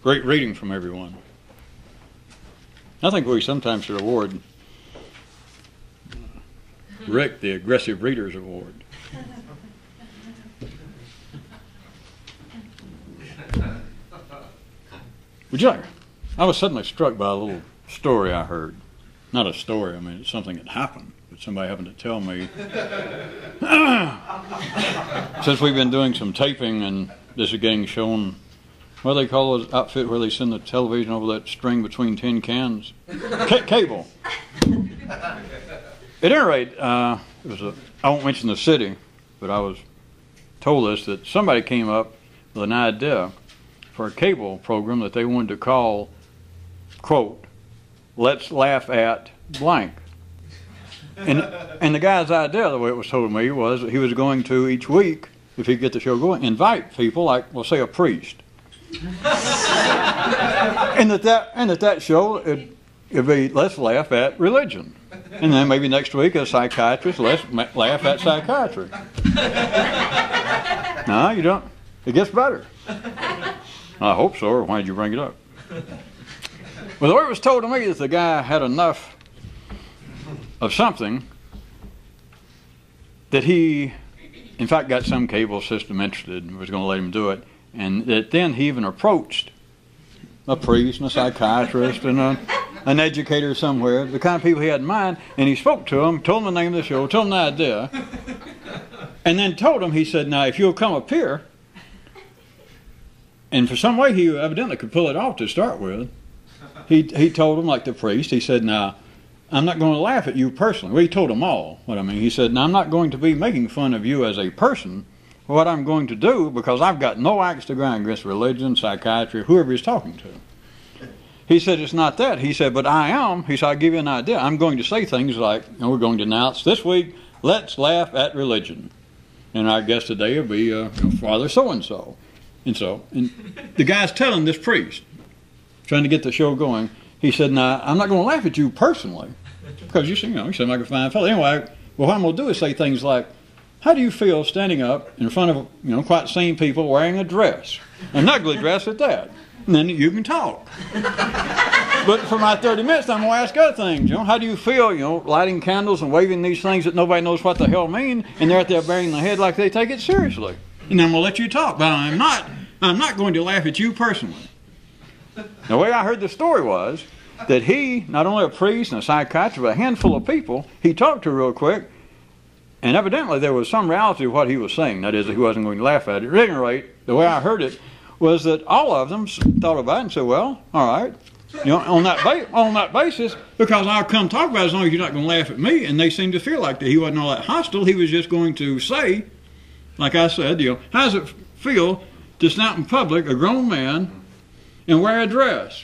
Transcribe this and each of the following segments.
Great reading from everyone. I think we sometimes should award Rick the Aggressive Readers Award. Would you like? I was suddenly struck by a little story I heard. Not a story, I mean, it's something that happened, but somebody happened to tell me. Since we've been doing some taping and this is getting shown, what do they call those outfit where they send the television over that string between tin cans? Cable. At any rate, I won't mention the city, but I was told this, that somebody came up with an idea for a cable program that they wanted to call, quote, "Let's Laugh at Blank." And the guy's idea, the way it was told to me, was that he was going to, each week, if he could get the show going, invite people like, well, say a priest. and that show, it'd be, let's laugh at religion. And then maybe next week, a psychiatrist, let's laugh at psychiatry. No, you don't. It gets better. I hope so, or why did you bring it up? Well, the way it was told to me is the guy had enough of something that he, in fact, got some cable system interested and was going to let him do it, and that then he even approached a priest and a psychiatrist and an educator somewhere, the kind of people he had in mind, and he spoke to them, told them the name of the show, told them the idea, and then told them, he said, now, if you'll come up here, and for some way he evidently could pull it off to start with, he told them, like the priest, he said, now, I'm not going to laugh at you personally. Well, he told them all what I mean. He said, now, I'm not going to be making fun of you as a person. What I'm going to do, because I've got no axe to grind against religion, psychiatry, whoever he's talking to. He said, it's not that. He said, but I am. He said, I'll give you an idea. I'm going to say things like, we're going to announce this week, let's laugh at religion. And our guest today will be Father so-and-so. And the guy's telling this priest, trying to get the show going, he said, now, I'm not going to laugh at you personally, because you seem like a fine fellow. Anyway, well, what I'm going to do is say things like, how do you feel standing up in front of, quite sane people wearing a dress, an ugly dress at that? And then you can talk. But for my 30 minutes, I'm going to ask other things. How do you feel, lighting candles and waving these things that nobody knows what the hell mean, and they're out there burying their head like they take it seriously? And I'm going to let you talk, but I'm not going to laugh at you personally. The way I heard the story was that he, not only a priest and a psychiatrist, but a handful of people, he talked to real quick, and evidently there was some reality to what he was saying. That is, that he wasn't going to laugh at it. At any rate, the way I heard it was that all of them thought about it and said, well, all right, on that basis, because I'll come talk about it as long as you're not going to laugh at me. And they seemed to feel like that he wasn't all that hostile. He was just going to say, like I said, how does it feel to stand out in public, a grown man, and wear a dress,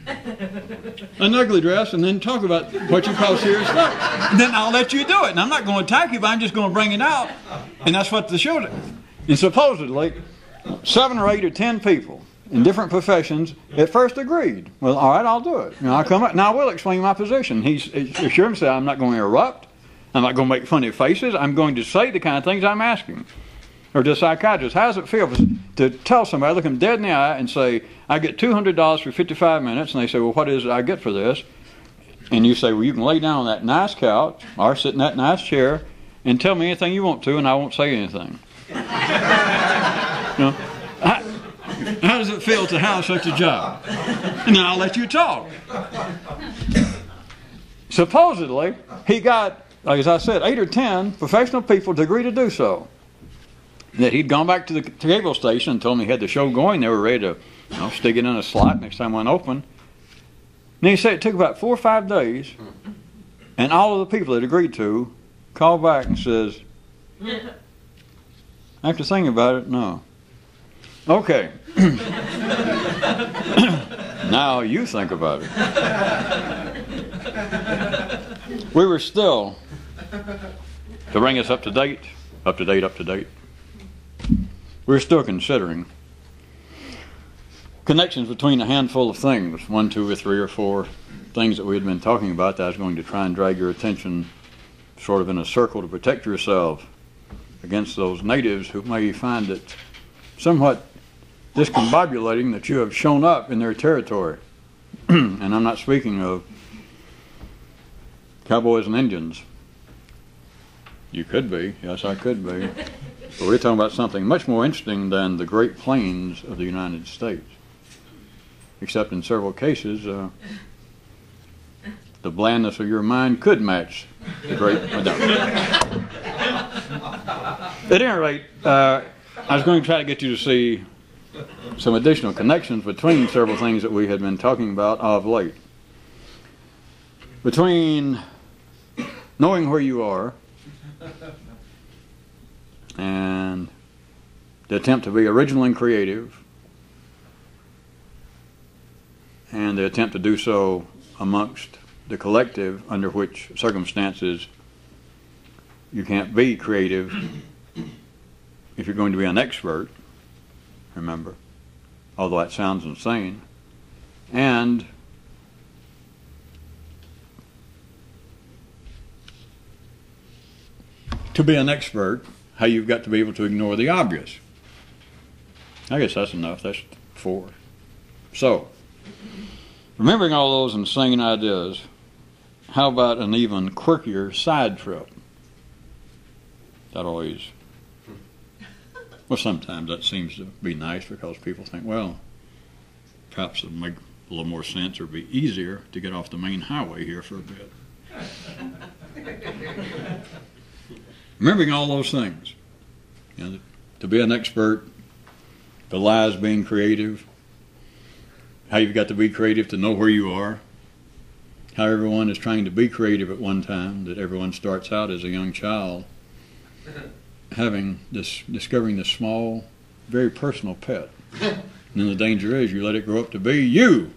an ugly dress, and then talk about what you call serious stuff? Then I'll let you do it. And I'm not going to attack you, but I'm just going to bring it out. And that's what the show did. And supposedly, 7 or 8 or 10 people in different professions at first agreed. Well, all right, I'll do it. I'll come up. Now I will explain my position. He assured himself, I'm not going to interrupt. I'm not going to make funny faces. I'm going to say the kind of things I'm asking. Or to a psychiatrist, how does it feel to tell somebody, look them dead in the eye and say, I get $200 for 55 minutes, and they say, well, what is it I get for this? And you say, well, you can lay down on that nice couch or sit in that nice chair and tell me anything you want to, and I won't say anything. How does it feel to have such a job? And then I'll let you talk. Supposedly, he got, like as I said, 8 or 10 professional people to agree to do so. That he'd gone back to the cable station and told them he had the show going. They were ready to stick it in a slot next time one opened. And he said it took about 4 or 5 days, and all of the people that agreed to called back and says, after thinking about it, no. Okay. Now you think about it. We were still, to bring us up to date, we're still considering connections between a handful of things, 1, 2, or 3, or 4 things that we had been talking about that I was going to try and drag your attention sort of in a circle to protect yourself against those natives who may find it somewhat discombobulating that you have shown up in their territory. And I'm not speaking of cowboys and Indians. You could be. Yes, I could be. But we're talking about something much more interesting than the Great Plains of the United States. Except in several cases, the blandness of your mind could match the Great... At any rate, I was going to try to get you to see some additional connections between several things that we had been talking about of late. Between knowing where you are and the attempt to be original and creative, and the attempt to do so amongst the collective, under which circumstances you can't be creative if you're going to be an expert, remember, although that sounds insane. And to be an expert, how you've got to be able to ignore the obvious. I guess that's enough. That's 4. So, remembering all those insane ideas, how about an even quirkier side trip? That always... Well, sometimes that seems to be nice because people think, well, perhaps it would make a little more sense or be easier to get off the main highway here for a bit. Remembering all those things, to be an expert, the lies being creative, how you've got to be creative to know where you are, how everyone is trying to be creative at one time, that everyone starts out as a young child, discovering this small, very personal pet. And then the danger is you let it grow up to be you.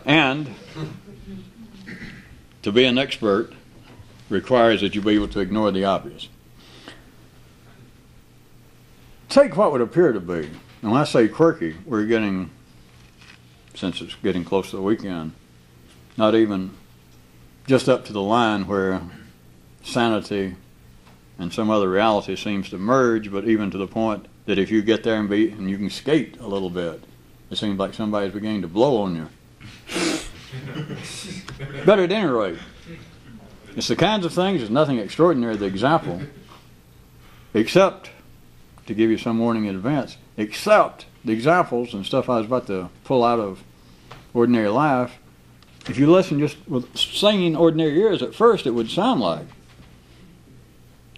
And to be an expert requires that you be able to ignore the obvious. Take what would appear to be, and when I say quirky, we're getting, since it's getting close to the weekend, not even just up to the line where sanity and some other reality seems to merge, but even to the point that if you get there and you can skate a little bit, it seems like somebody's beginning to blow on you. But at any rate, it's the kinds of things, there's nothing extraordinary, the example, except, to give you some warning in advance, except the examples and stuff I was about to pull out of ordinary life. If you listen just with sane ordinary ears, at first it would sound like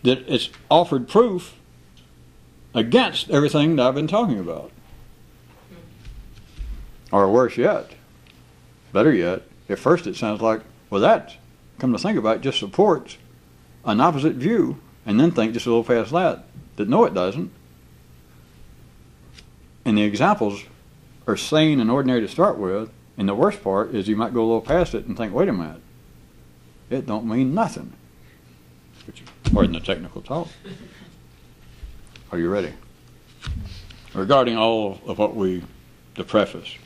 that it's offered proof against everything that I've been talking about. Or worse yet, better yet, at first it sounds like, well, that, come to think about it, just supports an opposite view, and then think just a little past that no it doesn't. And the examples are sane and ordinary to start with, and the worst part is you might go a little past it and think, wait a minute, it don't mean nothing. Pardon the technical talk. Are you ready? Regarding all of what the preface.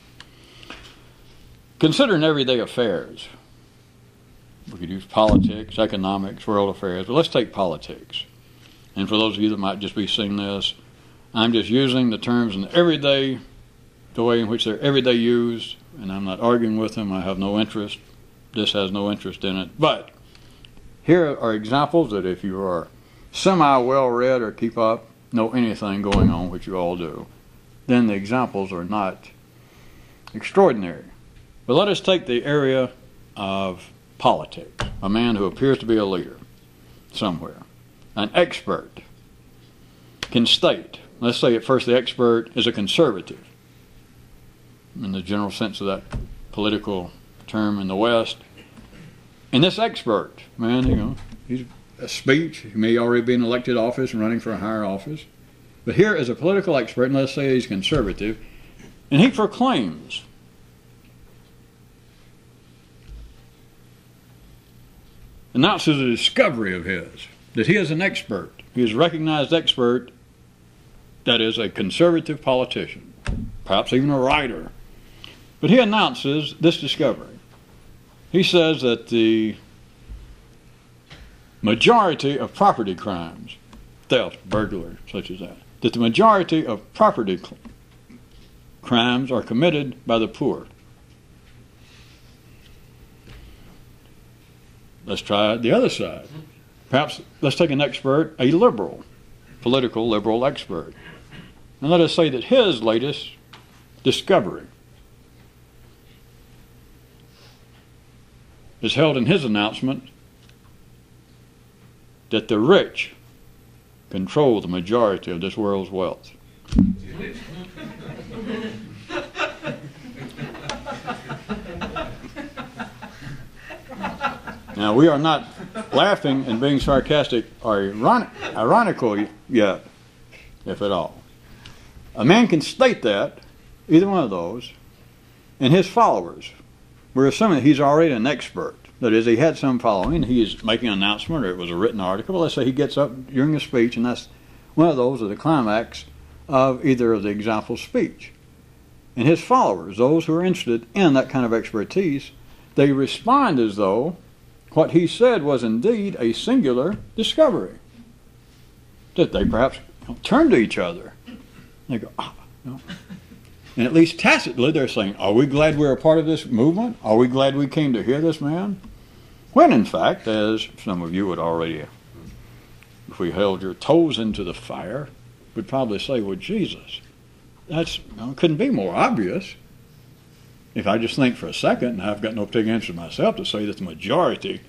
Considering everyday affairs. We could use politics, economics, world affairs, but let's take politics. And for those of you that might just be seeing this, I'm just using the terms in the way in which they're everyday used, and I'm not arguing with them. I have no interest. This has no interest in it. But here are examples that if you are semi-well-read or keep up, know anything going on, which you all do, then the examples are not extraordinary. But let us take the area of politics. A man who appears to be a leader somewhere. An expert can state, let's say at first the expert is a conservative, in the general sense of that political term in the West. And this expert, man, he's a speech, he may already be in elected office and running for a higher office. But here is a political expert, and let's say he's conservative, and he proclaims announces a discovery of his, that he is an expert. He is a recognized expert, that is a conservative politician, perhaps even a writer. But he announces this discovery. He says that the majority of property crimes, theft, burglary, such as that, that the majority of property crimes are committed by the poor. Let's try the other side. Perhaps let's take an expert, a liberal, political liberal expert. And let us say that his latest discovery is held in his announcement that the rich control the majority of this world's wealth. Now, we are not laughing and being sarcastic or ironical yet, if at all. A man can state that, either one of those, and his followers. We're assuming that he's already an expert. That is, he had some following, he is making an announcement, or it was a written article. But let's say he gets up during a speech, and that's one of those, or the climax of either of the example speech. And his followers, those who are interested in that kind of expertise, they respond as though what he said was indeed a singular discovery. That they perhaps turn to each other. They go, no. And at least tacitly they're saying, are we glad we're a part of this movement? Are we glad we came to hear this man? When in fact, as some of you would already, if we held your toes into the fire, would probably say, well, Jesus, that's couldn't be more obvious. If I just think for a second, and I've got no particular answer myself to say that the majority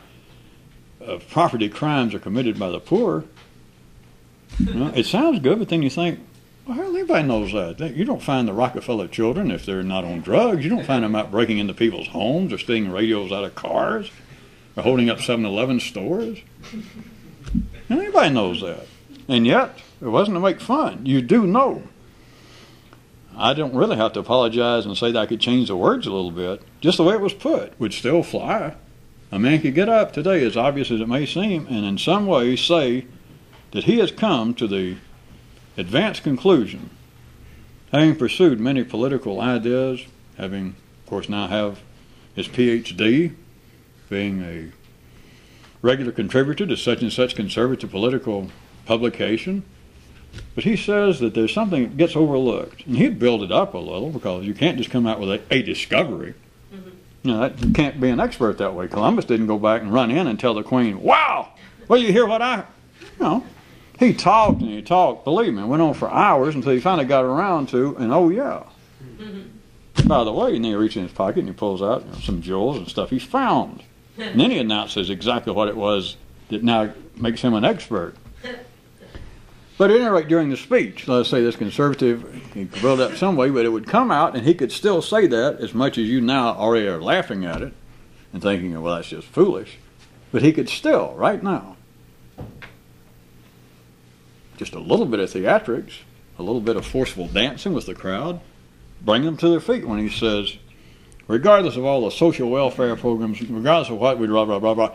of property crimes are committed by the poor, it sounds good, but then you think, well, hell, everybody knows that. You don't find the Rockefeller children if they're not on drugs. You don't find them out breaking into people's homes or stealing radios out of cars or holding up 7-Eleven stores. And everybody knows that. And yet, it wasn't to make fun. You do know. I don't really have to apologize and say that I could change the words a little bit. Just the way it was put would still fly. A man could get up today, as obvious as it may seem, and in some way say that he has come to the advanced conclusion, having pursued many political ideas, having, of course, now have his PhD, being a regular contributor to such and such conservative political publication. But he says that there's something that gets overlooked. And he'd build it up a little, because you can't just come out with a discovery. You can't be an expert that way. Columbus didn't go back and run in and tell the Queen, wow, well, you hear what he talked and he talked, believe me, it went on for hours until he finally got around to, and oh yeah. By the way, and then he reaches in his pocket and he pulls out some jewels and stuff he found. And then he announces exactly what it was that now makes him an expert. But at any rate, during the speech, let's say this conservative, he could build up some way, but it would come out and he could still say that, as much as you now already are laughing at it and thinking, well, that's just foolish. But he could still, right now, just a little bit of theatrics, a little bit of forceful dancing with the crowd, bring them to their feet when he says, regardless of all the social welfare programs, regardless of what we blah, blah, blah, blah,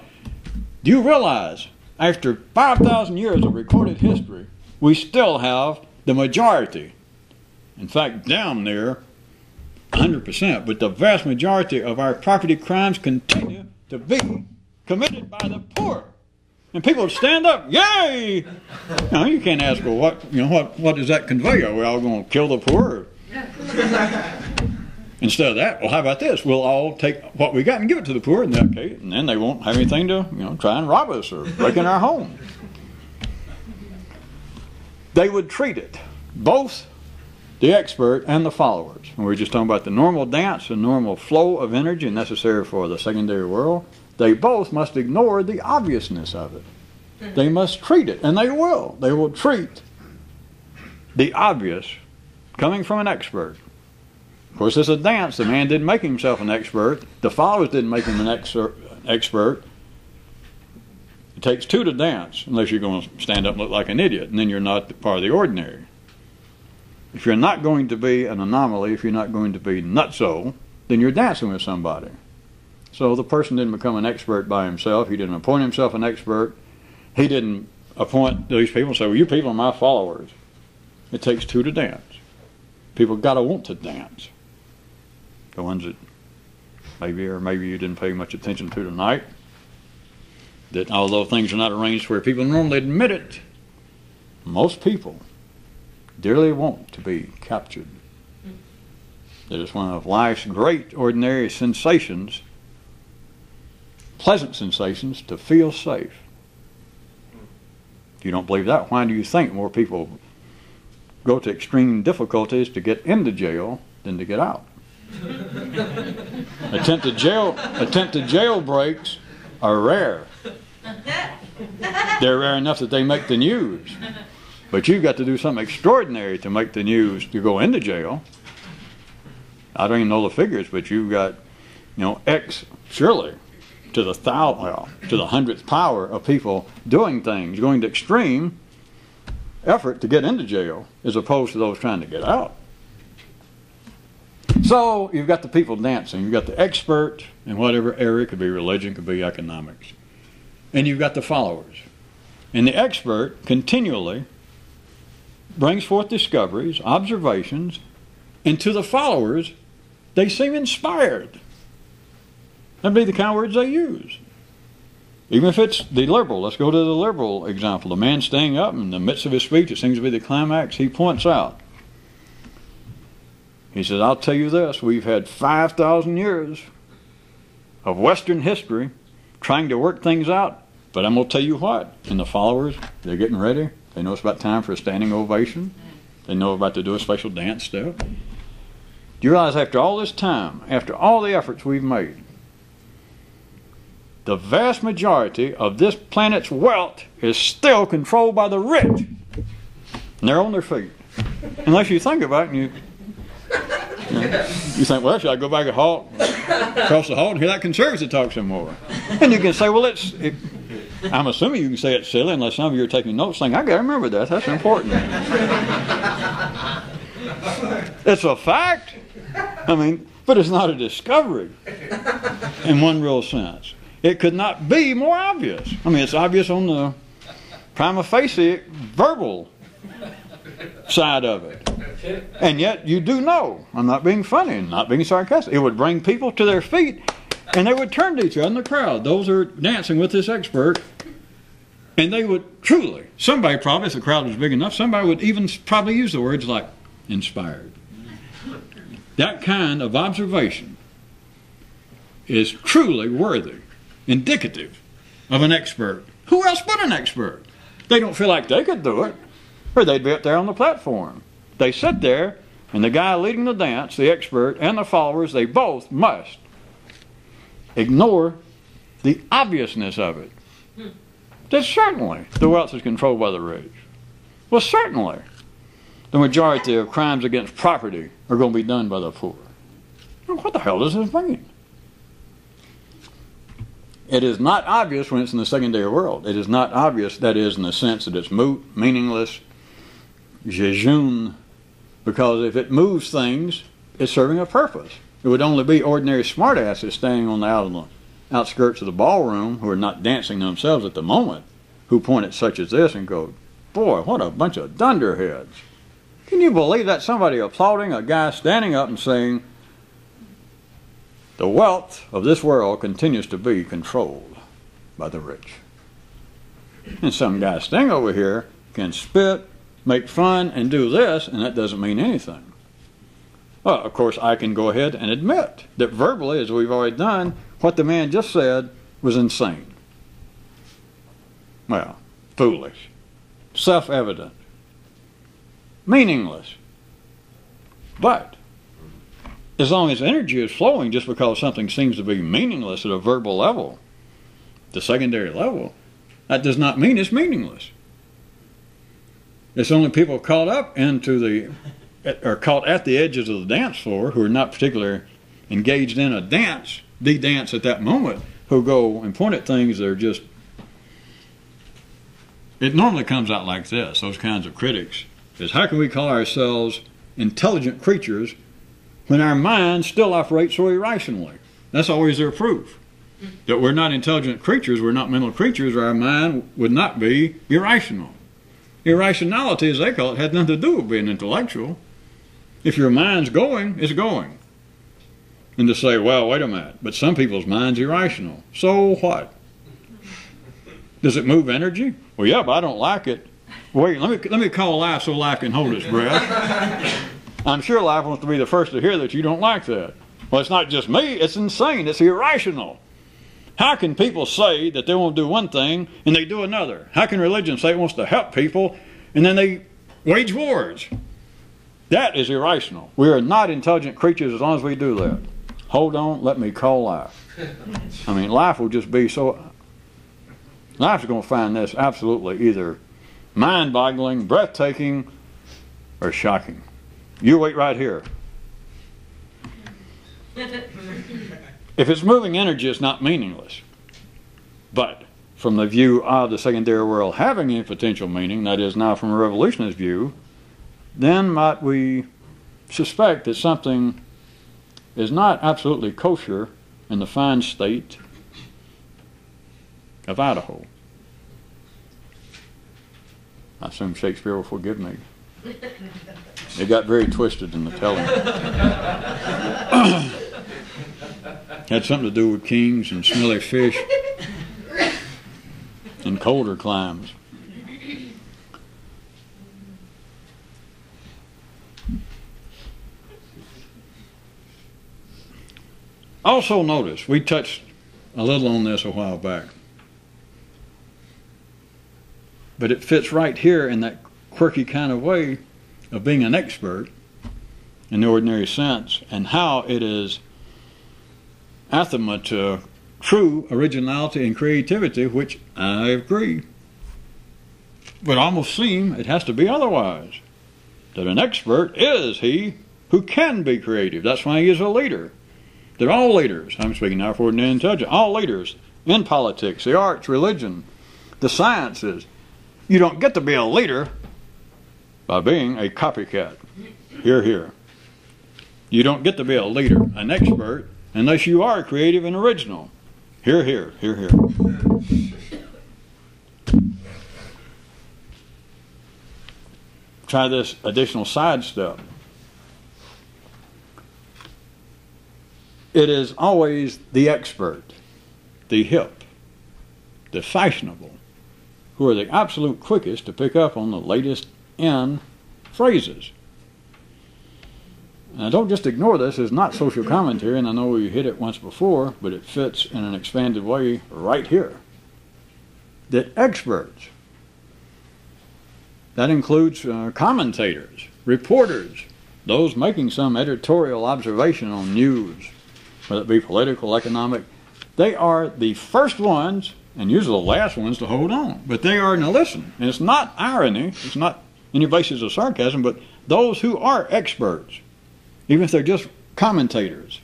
do you realize, after 5,000 years of recorded history, we still have the majority, in fact, down near 100%, but the vast majority of our property crimes continue to be committed by the poor. And people would stand up, yay! Now, you can't ask, well, what does that convey? Are we all going to kill the poor? Instead of that, well, how about this? We'll all take what we got and give it to the poor in that case, and then they won't have anything to, try and rob us or break in our home. They would treat it, both the expert and the followers. And we're just talking about the normal dance and normal flow of energy necessary for the secondary world. They both must ignore the obviousness of it. They must treat it, and they will. They will treat the obvious coming from an expert. Of course, it's a dance. The man didn't make himself an expert. The followers didn't make him an expert. It takes two to dance, unless you're going to stand up and look like an idiot, and then you're not part of the ordinary. If you're not going to be an anomaly, if you're not going to be nutso, then you're dancing with somebody. So the person didn't become an expert by himself. He didn't appoint himself an expert. He didn't appoint these people and say, well, you people are my followers. It takes two to dance. People got to want to dance. The ones that maybe you didn't pay much attention to tonight, that although things are not arranged where people normally admit it, most people dearly want to be captured. It is one of life's great ordinary sensations, pleasant sensations, to feel safe. If you don't believe that, why do you think more people go to extreme difficulties to get into jail than to get out? Attempted jailbreaks are rare. They're rare enough that they make the news. But you've got to do something extraordinary to make the news to go into jail. I don't even know the figures, but you've got, surely to the to the 100th power of people doing things, going to extreme effort to get into jail, as opposed to those trying to get out. So you've got the people dancing. You've got the expert in whatever area. It could be religion, could be economics. And you've got the followers. And the expert continually brings forth discoveries, observations, and to the followers, they seem inspired. That'd be the kind of words they use. Even if it's the liberal, let's go to the liberal example. The man staying up in the midst of his speech, it seems to be the climax, he points out. He says, I'll tell you this, we've had 5,000 years of Western history trying to work things out, but I'm going to tell you what, and the followers, they're getting ready. They know it's about time for a standing ovation. They know about to do a special dance step. Do you realize after all this time, after all the efforts we've made, the vast majority of this planet's wealth is still controlled by the rich. And they're on their feet. Unless you think about it and you think, well, should I go back and across the hall and hear that conservative talk some more? And you can say, well, I'm assuming you can say it's silly unless some of you are taking notes saying, I got to remember that. That's important. It's a fact. But it's not a discovery in one real sense. It could not be more obvious. It's obvious on the prima facie verbal side of it. And yet you do know, I'm not being funny and not being sarcastic, it would bring people to their feet and they would turn to each other in the crowd. Those are dancing with this expert, and they would truly, somebody probably, if the crowd was big enough, somebody would even probably use the words like inspired. That kind of observation is truly worthy, indicative of an expert. Who else but an expert? They don't feel like they could do it, or they'd be up there on the platform. They sit there, and the guy leading the dance, the expert, and the followers, they both must ignore the obviousness of it. That certainly the wealth is controlled by the rich. Well, certainly the majority of crimes against property are going to be done by the poor. What the hell does this mean? It is not obvious when it's in the secondary world. It is not obvious, that is, in the sense that it's moot, meaningless, jejune, because if it moves things, it's serving a purpose. It would only be ordinary smartasses standing on the outskirts of the ballroom who are not dancing themselves at the moment, who point at such as this and go, boy, what a bunch of dunderheads. Can you believe that? Somebody applauding a guy standing up and saying, the wealth of this world continues to be controlled by the rich. And some guy standing over here can spit, make fun, and do this, and that doesn't mean anything. Well, of course, I can go ahead and admit that verbally, as we've already done, what the man just said was insane. Well, foolish, self-evident, meaningless. But as long as energy is flowing, just because something seems to be meaningless at a verbal level, the secondary level, that does not mean it's meaningless. It's only people caught up or caught at the edges of the dance floor who are not particularly engaged in a dance, the dance at that moment, who go and point at things that are just... It normally comes out like this, those kinds of critics, is how can we call ourselves intelligent creatures when our minds still operate so irrationally? That's always their proof. That we're not intelligent creatures, we're not mental creatures, or our mind would not be irrational. Irrationality, as they call it, had nothing to do with being intellectual. If your mind's going, it's going. And to say, well, wait a minute, but some people's mind's irrational. So what? Does it move energy? Well, yeah, but I don't like it. Wait, let me call Life so Life can hold its breath. I'm sure Life wants to be the first to hear that you don't like that. Well, it's not just me. It's insane. It's irrational. How can people say that they want to do one thing and they do another? How can religion say it wants to help people and then they wage wars? That is irrational. We are not intelligent creatures as long as we do that. Hold on, let me call Life. I mean, Life will just be so... Life's going to find this absolutely either mind-boggling, breathtaking, or shocking. You wait right here. If it's moving energy, it's not meaningless. But from the view of the secondary world having a potential meaning, that is now from a revolutionist view, then might we suspect that something is not absolutely kosher in the fine state of Idaho. I assume Shakespeare will forgive me. It got very twisted in the telling. Had something to do with kings and smelly fish and colder climes. Also notice, we touched a little on this a while back, but it fits right here in that quirky kind of way of being an expert in the ordinary sense, and how it is anathema to true originality and creativity, which I agree. Would almost seem it has to be otherwise. That an expert is he who can be creative. That's why he is a leader. That all leaders, I'm speaking now for ordinary intelligence, all leaders in politics, the arts, religion, the sciences, you don't get to be a leader by being a copycat. Hear, hear. You don't get to be a leader, an expert, unless you are creative and original. Hear, hear, hear, hear. Try this additional side step. It is always the expert, the hip, the fashionable, who are the absolute quickest to pick up on the latest in phrases. Now, don't just ignore this. It's not social commentary, and I know we hit it once before, but it fits in an expanded way right here. That experts, that includes commentators, reporters, those making some editorial observation on news, whether it be political, economic, they are the first ones, and usually the last ones, to hold on. But they are, now listen, and it's not irony, it's not any basis of sarcasm, but those who are experts, even if they're just commentators,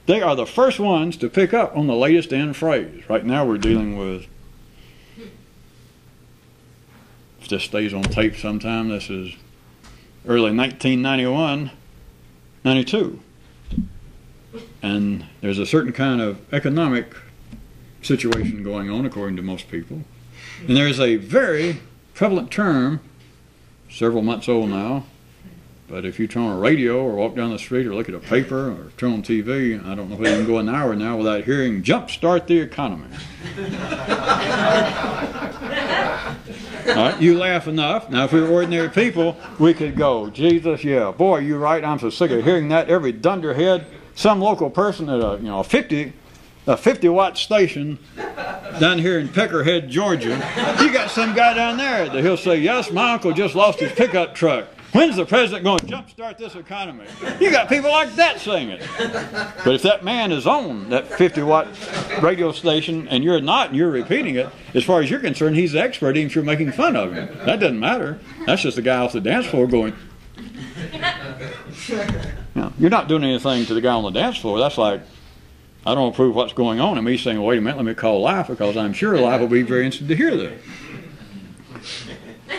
they are the first ones to pick up on the latest in phrase. Right now we're dealing with, if this stays on tape sometime, this is early 1991, 92. And there's a certain kind of economic situation going on, according to most people. And there's a very prevalent term, several months old now, but if you turn on a radio or walk down the street or look at a paper or turn on TV, I don't know if you can go an hour now without hearing jumpstart the economy. All right, you laugh enough. Now, if we were ordinary people, we could go, Jesus, yeah, boy, you're right. I'm so sick of hearing that every dunderhead. Some local person at a 50-watt station down here in Peckerhead, Georgia. You got some guy down there that he'll say, yes, my uncle just lost his pickup truck. When's the president going to jumpstart this economy? You got people like that saying it. But if that man is on that 50-watt radio station and you're not, and you're repeating it, as far as you're concerned, he's the expert, even if you're making fun of him. That doesn't matter. That's just the guy off the dance floor going... You're not doing anything to the guy on the dance floor. That's like, I don't approve what's going on. And me saying, wait a minute, let me call Life, because I'm sure Life will be very interested to hear that.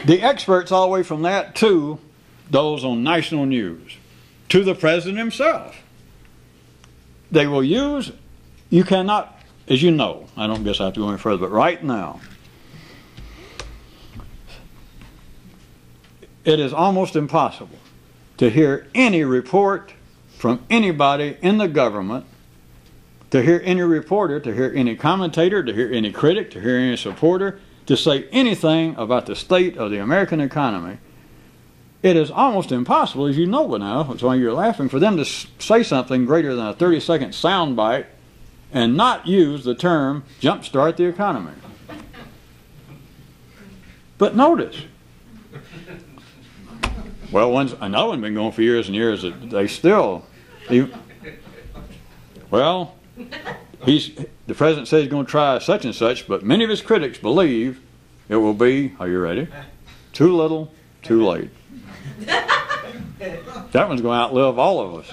The experts all the way from that to those on national news, to the president himself. They will use, you cannot, as you know, I don't guess I have to go any further, but right now, it is almost impossible to hear any report from anybody in the government, to hear any reporter, to hear any commentator, to hear any critic, to hear any supporter, to say anything about the state of the American economy, it is almost impossible, as you know by now, that's why you're laughing, for them to say something greater than a 30-second soundbite and not use the term jumpstart the economy. But notice, well, another one been going for years and years, that they still, well, the president says he's going to try such and such, but many of his critics believe it will be, are you ready? Too little, too late. That one's going to outlive all of us.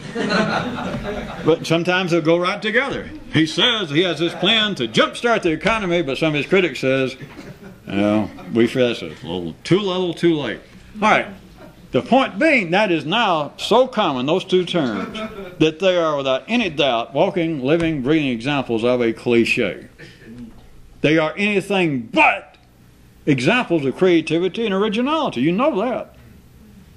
But sometimes they'll go right together. He says he has this plan to jumpstart the economy, but some of his critics says, we feel that's a little too late. All right. The point being, that is now so common, those two terms, that they are without any doubt walking, living, breathing examples of a cliche. They are anything but examples of creativity and originality. You know that.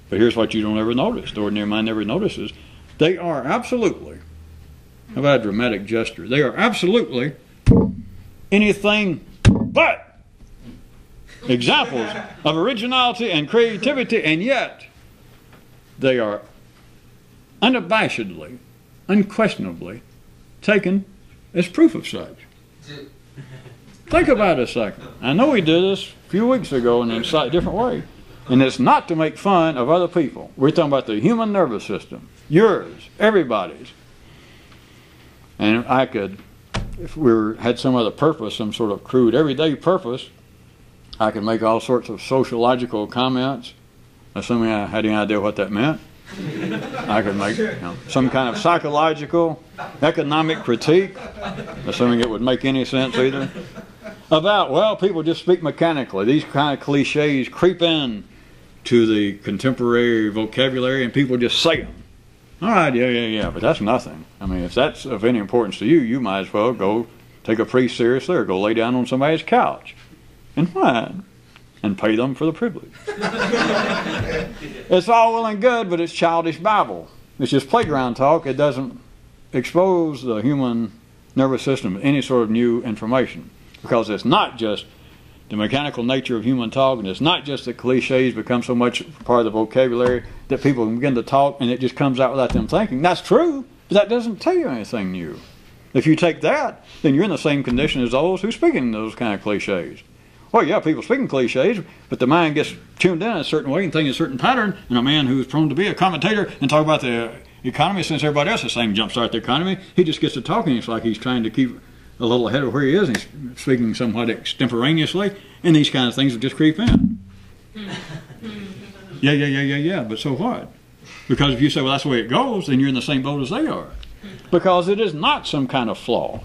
But here's what you don't ever notice, the ordinary mind never notices. They are absolutely, how about a dramatic gesture? They are absolutely anything but examples of originality and creativity, and yet they are unabashedly, unquestionably taken as proof of such. Think about it a second. I know we did this a few weeks ago in a different way. And it's not to make fun of other people. We're talking about the human nervous system. Yours, everybody's. And I could, if we had some other purpose, some sort of crude everyday purpose, I could make all sorts of sociological comments, assuming I had any idea what that meant. I could make some kind of psychological, economic critique, assuming it would make any sense either, about, well, people just speak mechanically. These kind of cliches creep in to the contemporary vocabulary and people just say them. All right, yeah, but that's nothing. I mean, if that's of any importance to you, you might as well go take a priest seriously or go lay down on somebody's couch and whine and pay them for the privilege. It's all well and good, but it's childish babble. It's just playground talk. It doesn't expose the human nervous system to any sort of new information, because it's not just the mechanical nature of human talk, and it's not just that cliches become so much part of the vocabulary that people begin to talk and it just comes out without them thinking. That's true, but that doesn't tell you anything new. If you take that, then you're in the same condition as those who speak in those kind of cliches. Well, yeah, people speaking cliches, but the mind gets tuned in a certain way and thinking a certain pattern, and a man who's prone to be a commentator and talk about the economy, since everybody else is saying jumpstart the economy, he just gets to talking. It's like he's trying to keep a little ahead of where he is, and he's speaking somewhat extemporaneously, and these kind of things will just creep in. Yeah, but so what? Because if you say, well, that's the way it goes, then you're in the same boat as they are. Because it is not some kind of flaw.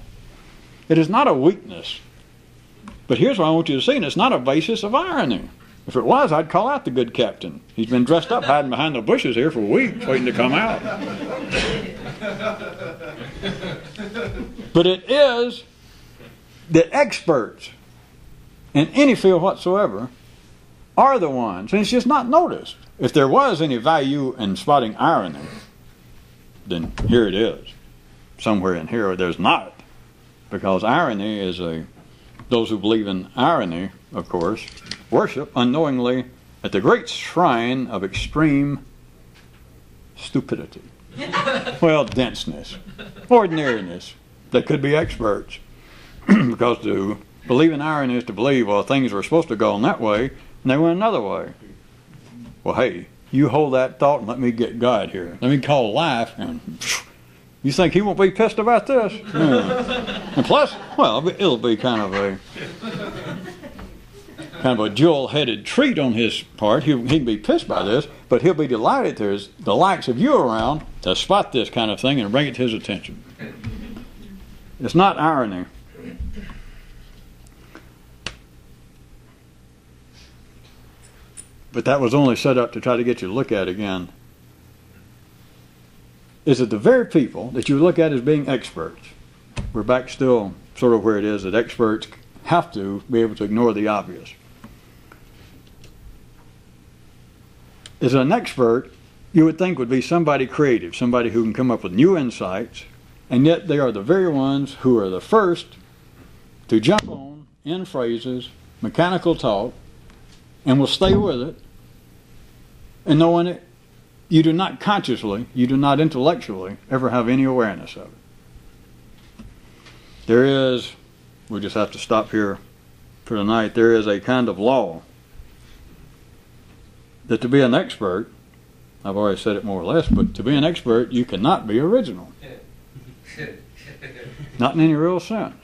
It is not a weakness. But here's what I want you to see, and it's not a basis of irony. If it was, I'd call out the good captain. He's been dressed up hiding behind the bushes here for weeks, waiting to come out. But it is that experts in any field whatsoever are the ones, and it's just not noticed. If there was any value in spotting irony, then here it is. Somewhere in here there's not. Because irony is those who believe in irony, of course, worship unknowingly at the great shrine of extreme stupidity. Well, denseness, ordinariness. They could be experts. Because to believe in irony is to believe, well, things were supposed to go in that way, and they went another way. Well, hey, you hold that thought and let me get God here. Let me call life, and you think he won't be pissed about this? Yeah. And plus, well, it'll be kind of a jewel-headed treat on his part. He can be pissed by this, but he'll be delighted there's the likes of you around to spot this kind of thing and bring it to his attention. It's not irony. But that was only set up to try to get you to look at it again. Is that the very people that you look at as being experts, we're back still sort of where it is that experts have to be able to ignore the obvious. As an expert, you would think would be somebody creative, somebody who can come up with new insights, and yet they are the very ones who are the first to jump on in phrases mechanical talk, and will stay with it, and knowing it, you do not consciously, you do not intellectually ever have any awareness of it. There is, we just have to stop here for tonight, there is a kind of law that to be an expert, I've already said it more or less, but to be an expert, you cannot be original. Not in any real sense.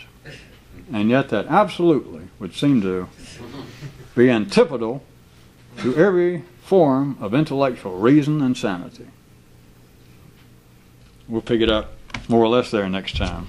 And yet that absolutely would seem to be antipodal to every form of intellectual reason and sanity. We'll pick it up more or less there next time.